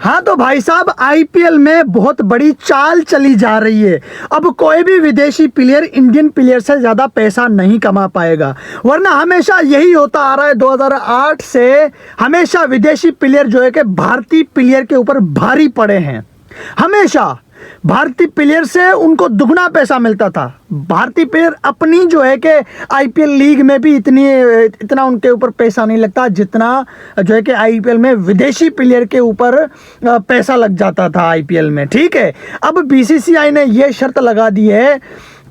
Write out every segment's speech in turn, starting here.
हाँ तो भाई साहब, आईपीएल में बहुत बड़ी चाल चली जा रही है। अब कोई भी विदेशी प्लेयर इंडियन प्लेयर से ज़्यादा पैसा नहीं कमा पाएगा, वरना हमेशा यही होता आ रहा है। 2008 से हमेशा विदेशी प्लेयर जो है कि भारतीय प्लेयर के ऊपर भारी पड़े हैं। हमेशा भारतीय प्लेयर से उनको दुगना पैसा मिलता था। भारतीय प्लेयर अपनी जो है कि आईपीएल लीग में भी इतना उनके ऊपर पैसा नहीं लगता जितना जो है कि आईपीएल में विदेशी प्लेयर के ऊपर पैसा लग जाता था आईपीएल में। ठीक है, अब बीसीसीआई ने ये शर्त लगा दी है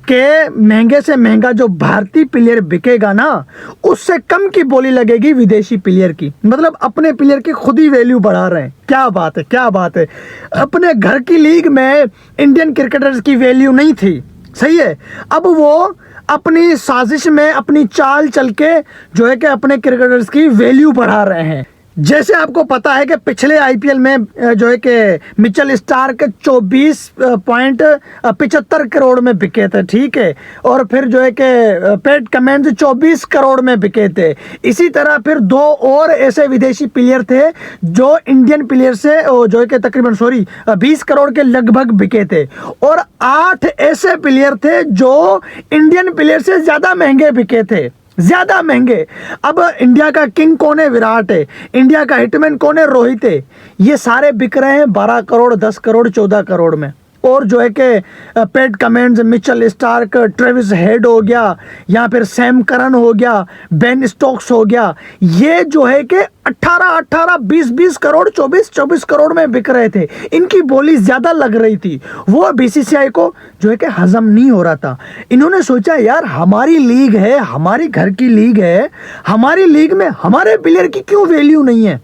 कि महंगे से महंगा जो भारतीय प्लेयर बिकेगा ना, उससे कम की बोली लगेगी विदेशी प्लेयर की। मतलब अपने प्लेयर की खुद ही वैल्यू बढ़ा रहे हैं। क्या बात है, क्या बात है। अपने घर की लीग में इंडियन क्रिकेटर्स की वैल्यू नहीं थी, सही है। अब वो अपनी साजिश में, अपनी चाल चल के जो है कि अपने क्रिकेटर्स की वैल्यू बढ़ा रहे हैं। जैसे आपको पता है कि पिछले आईपीएल में जो है कि मिचेल स्टार्क 24.75 करोड़ में बिके थे। ठीक है, और फिर जो है कि पैट कमिंस 24 करोड़ में बिके थे। इसी तरह फिर दो और ऐसे विदेशी प्लेयर थे जो इंडियन प्लेयर से जो है कि तकरीबन 20 करोड़ के लगभग बिके थे। और 8 ऐसे प्लेयर थे जो इंडियन प्लेयर से ज़्यादा महंगे बिके थे, ज्यादा महंगे। अब इंडिया का किंग कौन है? विराट है। इंडिया का हिटमैन कौन है? रोहित है। ये सारे बिक रहे हैं 12 करोड़, 10 करोड़, 14 करोड़ में। और जो है कि PAT Cummins, Mitchell Starc, Travis head हो गया, या फिर सैम करन हो गया, बेन स्टोक्स हो गया, ये जो है कि 18, 20 करोड़, 24 करोड़ में बिक रहे थे। इनकी बोली ज्यादा लग रही थी। वो बीसीसीआई को जो है कि हजम नहीं हो रहा था। इन्होंने सोचा यार हमारी लीग है, हमारी घर की लीग है, हमारी लीग में हमारे प्लेयर की क्यों वैल्यू नहीं है।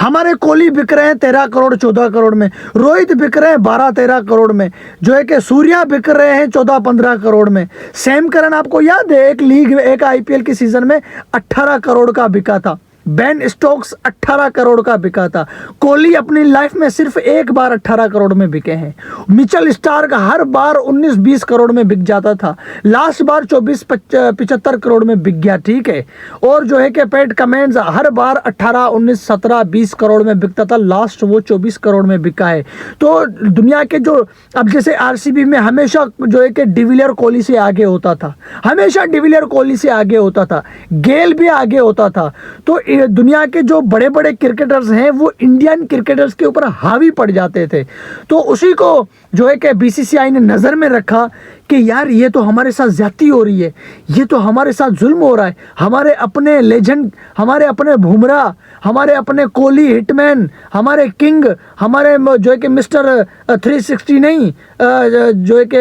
हमारे कोहली बिक रहे हैं 13 करोड़, 14 करोड़ में, रोहित बिक रहे हैं 12-13 करोड़ में, जो है कि सूर्या बिक रहे हैं 14-15 करोड़ में। सैम करन आपको याद है एक आईपीएल की सीजन में 18 करोड़ का बिका था। बेन स्टोक्स 18 करोड़ का बिका था। कोहली अपनी लाइफ में सिर्फ एक बार 18 करोड़ में बिके हैं। मिचेल स्टार्क हर बार 19-20 करोड़ में बिक जाता था। लास्ट बार 24-75 करोड़ में बिक गया। ठीक है, और जो है कि पैट कमिंस हर बार 18, 19, 17, 20 करोड़ में बिकता था। लास्ट वो 24 करोड़ में बिका है। तो दुनिया के जो अब जैसे आरसीबी में हमेशा जो है कि डिविलियर कोहली से आगे होता था, हमेशा डिविलियर कोहली से आगे होता था, गेल भी आगे होता था। तो दुनिया के जो बड़े बड़े क्रिकेटर्स हैं वो इंडियन क्रिकेटर्स के ऊपर हावी पड़ जाते थे। तो उसी को जो है कि बीसीसीआई ने नज़र में रखा कि यार ये तो हमारे साथ ज्यादती हो रही है, ये तो हमारे साथ जुल्म हो रहा है। हमारे अपने लेजेंड, हमारे अपने बुमराह, हमारे अपने कोहली हिटमैन, हमारे किंग, हमारे जो है कि मिस्टर 360 नहीं, जो है कि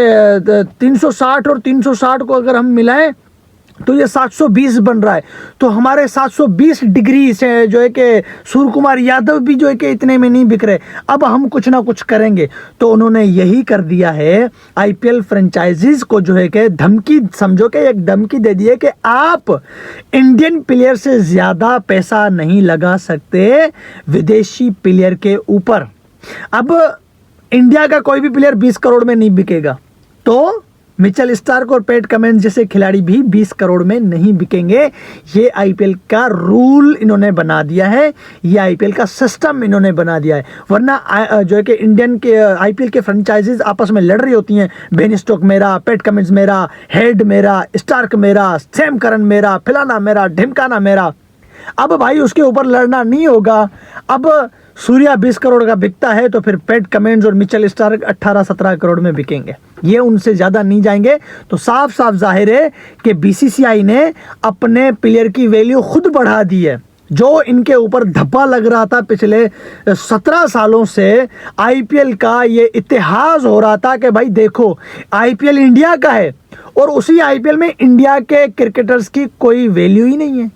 360 और 360 को अगर हम मिलाएं तो ये 720 बन रहा है। तो हमारे 720 डिग्री से जो है कि सूर्य कुमार यादव भी जो है कि इतने में नहीं बिक रहे। अब हम कुछ ना कुछ करेंगे। तो उन्होंने यही कर दिया है, आईपीएल फ्रेंचाइजीज को जो है कि धमकी, समझो कि एक धमकी दे दी है कि आप इंडियन प्लेयर से ज़्यादा पैसा नहीं लगा सकते विदेशी प्लेयर के ऊपर। अब इंडिया का कोई भी प्लेयर 20 करोड़ में नहीं बिकेगा, तो मिचेल स्टार्क और पैट कमिंस जैसे खिलाड़ी भी 20 करोड़ में नहीं बिकेंगे। ये आईपीएल का रूल इन्होंने बना दिया है, ये आईपीएल का सिस्टम इन्होंने बना दिया है। वरना जो है कि इंडियन के आईपीएल के फ्रेंचाइजीज आपस में लड़ रही होती हैं, बेन स्टोक मेरा, पैट कमिंस मेरा, हेड मेरा, स्टार्क मेरा, सैम करन मेरा, फलाना मेरा, ढिमकाना मेरा। अब भाई उसके ऊपर लड़ना नहीं होगा। अब सूर्या 20 करोड़ का बिकता है तो फिर पैट कमिंस और मिचेल स्टार्क 18-17 करोड़ में बिकेंगे, ये उनसे ज़्यादा नहीं जाएंगे। तो साफ साफ जाहिर है कि बीसीसीआई ने अपने प्लेयर की वैल्यू खुद बढ़ा दी है। जो इनके ऊपर धब्बा लग रहा था पिछले 17 सालों से, आईपीएल का ये इतिहास हो रहा था कि भाई देखो आईपीएल इंडिया का है और उसी आईपीएल में इंडिया के क्रिकेटर्स की कोई वैल्यू ही नहीं है,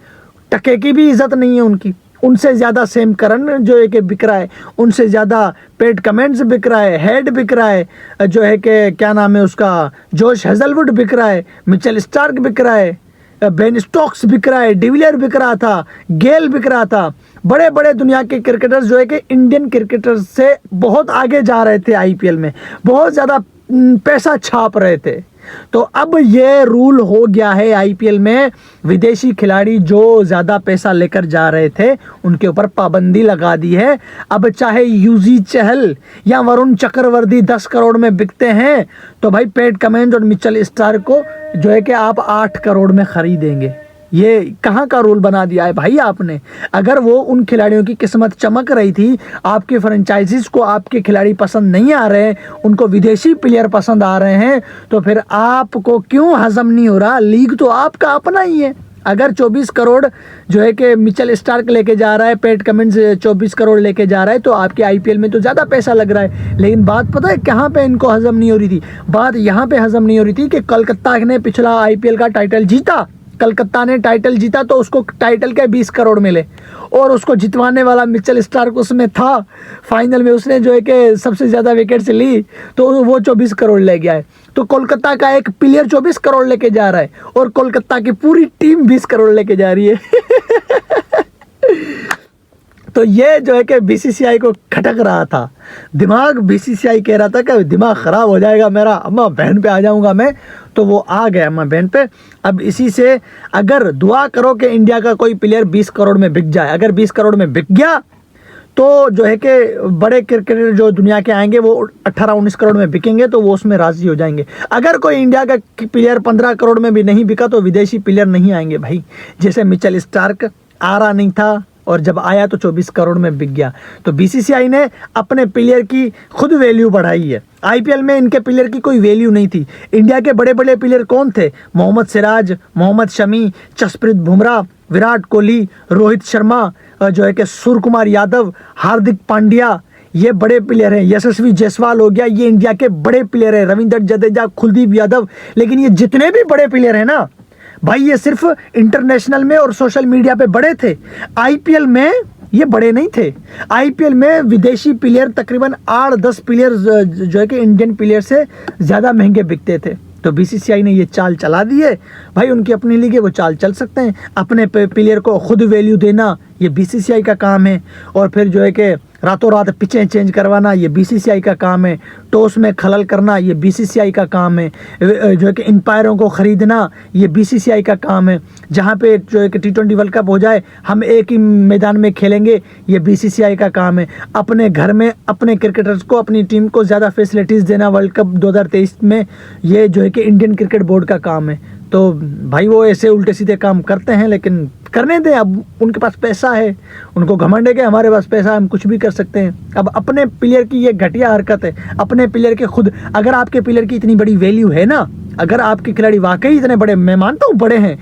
टके की भी इज्जत नहीं है उनकी। उनसे ज़्यादा सैम करन जो है कि बिक रहा है, उनसे ज़्यादा पैट कमिंस बिक रहा है, हेड बिक रहा है, जो है कि क्या नाम है उसका, जोश हेजलवुड बिक रहा है, मिचेल स्टार्क बिक रहा है, बेन स्टोक्स बिक रहा है, डिविलियर बिक रहा था, गेल बिक रहा था। बड़े बड़े दुनिया के क्रिकेटर्स जो है कि इंडियन क्रिकेटर्स से बहुत आगे जा रहे थे आईपीएल में, बहुत ज़्यादा पैसा छाप रहे थे। तो अब ये रूल हो गया है आईपीएल में, विदेशी खिलाड़ी जो ज़्यादा पैसा लेकर जा रहे थे उनके ऊपर पाबंदी लगा दी है। अब चाहे यूजी चहल या वरुण चक्रवर्ती 10 करोड़ में बिकते हैं तो भाई पैट कमिंस और मिचेल स्टार्क को जो है कि आप 8 करोड़ में खरीदेंगे। ये कहाँ का रूल बना दिया है भाई आपने। अगर वो उन खिलाड़ियों की किस्मत चमक रही थी, आपके फ्रेंचाइजीज को आपके खिलाड़ी पसंद नहीं आ रहे, उनको विदेशी प्लेयर पसंद आ रहे हैं, तो फिर आपको क्यों हजम नहीं हो रहा। लीग तो आपका अपना ही है। अगर 24 करोड़ जो है कि मिचेल स्टार्क लेके जा रहा है, पैट कमिंस 24 करोड़ लेके जा रहा है, तो आपके आईपीएल में तो ज़्यादा पैसा लग रहा है। लेकिन बात पता है कहाँ पे इनको हजम नहीं हो रही थी, बात यहाँ पे हजम नहीं हो रही थी कि कोलकाता ने पिछला आईपीएल का टाइटल जीता, कलकत्ता ने टाइटल जीता तो उसको टाइटल के 20 करोड़ मिले, और उसको जितवाने वाला मिचेल स्टार्क उसमें था, फाइनल में उसने जो है कि सबसे ज़्यादा विकेट्स ली तो वो 24 करोड़ ले गया है। तो कोलकाता का एक प्लेयर 24 करोड़ लेके जा रहा है और कोलकाता की पूरी टीम 20 करोड़ लेके जा रही है। तो ये जो है कि बीसीसीआई को खटक रहा था दिमाग, बीसीसीआई कह रहा था कि दिमाग ख़राब हो जाएगा मेरा, अम्मा बहन पे आ जाऊंगा मैं, तो वो आ गया अम्मा बहन पे। अब इसी से अगर दुआ करो कि इंडिया का कोई प्लेयर 20 करोड़ में बिक जाए, अगर 20 करोड़ में बिक गया तो जो है कि बड़े क्रिकेटर जो दुनिया के आएंगे वो 18-19 करोड़ में बिकेंगे, तो वो उसमें राज़ी हो जाएंगे। अगर कोई इंडिया का प्लेयर 15 करोड़ में भी नहीं बिका तो विदेशी प्लेयर नहीं आएंगे भाई। जैसे मिचेल स्टार्क आ रहा नहीं था और जब आया तो 24 करोड़ में बिक गया। तो बीसीसीआई ने अपने प्लेयर की खुद वैल्यू बढ़ाई है। आईपीएल में इनके प्लेयर की कोई वैल्यू नहीं थी। इंडिया के बड़े बड़े प्लेयर कौन थे? मोहम्मद सिराज, मोहम्मद शमी, जसप्रीत बुमराह, विराट कोहली, रोहित शर्मा, जो है कि सूर्य कुमार यादव, हार्दिक पांड्या, ये बड़े प्लेयर हैं। यशस्वी जायसवाल हो गया, ये इंडिया के बड़े प्लेयर हैं। रविंद्र जडेजा, कुलदीप यादव। लेकिन ये जितने भी बड़े प्लेयर हैं ना भाई, ये सिर्फ इंटरनेशनल में और सोशल मीडिया पे बड़े थे, आईपीएल में ये बड़े नहीं थे। आईपीएल में विदेशी प्लेयर तकरीबन 8-10 प्लेयर जो है कि इंडियन प्लेयर से ज़्यादा महंगे बिकते थे। तो बीसीसीआई ने ये चाल चला दी है भाई, उनकी अपनी लीग है, वो चाल चल सकते हैं। अपने प्लेयर को खुद वैल्यू देना ये बीसीसीआई का काम है, और फिर जो है कि रातों रात पिचें चेंज करवाना ये बीसीसीआई का काम है, टॉस में खलल करना ये बीसीसीआई का काम है, जो है कि एम्पायरों को ख़रीदना ये बीसीसीआई का काम है। जहाँ पे जो है कि T20 वर्ल्ड कप हो जाए हम एक ही मैदान में खेलेंगे, ये बीसीसीआई का काम है। अपने घर में अपने क्रिकेटर्स को, अपनी टीम को ज़्यादा फैसिलिटीज़ देना वर्ल्ड कप 2023 में, ये जो है कि इंडियन क्रिकेट बोर्ड का काम है। तो भाई वो ऐसे उल्टे सीधे काम करते हैं, लेकिन करने दें। अब उनके पास पैसा है, उनको घमंड है कि हमारे पास पैसा है, हम कुछ भी कर सकते हैं। अब अपने प्लेयर की ये घटिया हरकत है, अपने प्लेयर के खुद, अगर आपके प्लेयर की इतनी बड़ी वैल्यू है ना, अगर आपके खिलाड़ी वाकई इतने बड़े, मैं मानता हूँ बड़े हैं,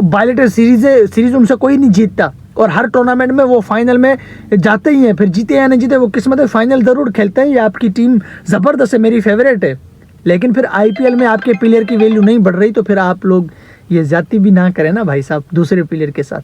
बायलेटर सीरीज उनसे कोई नहीं जीतता, और हर टूर्नामेंट में वो फाइनल में जाते ही हैं, फिर जीते या नहीं जीते वो किस्मत है, फाइनल ज़रूर खेलते हैं। ये आपकी टीम ज़बरदस्त है, मेरी फेवरेट है। लेकिन फिर आईपीएल में आपके प्लेयर की वैल्यू नहीं बढ़ रही, तो फिर आप लोग ये ज्यादती भी ना करें ना भाई साहब दूसरे प्लेयर के साथ।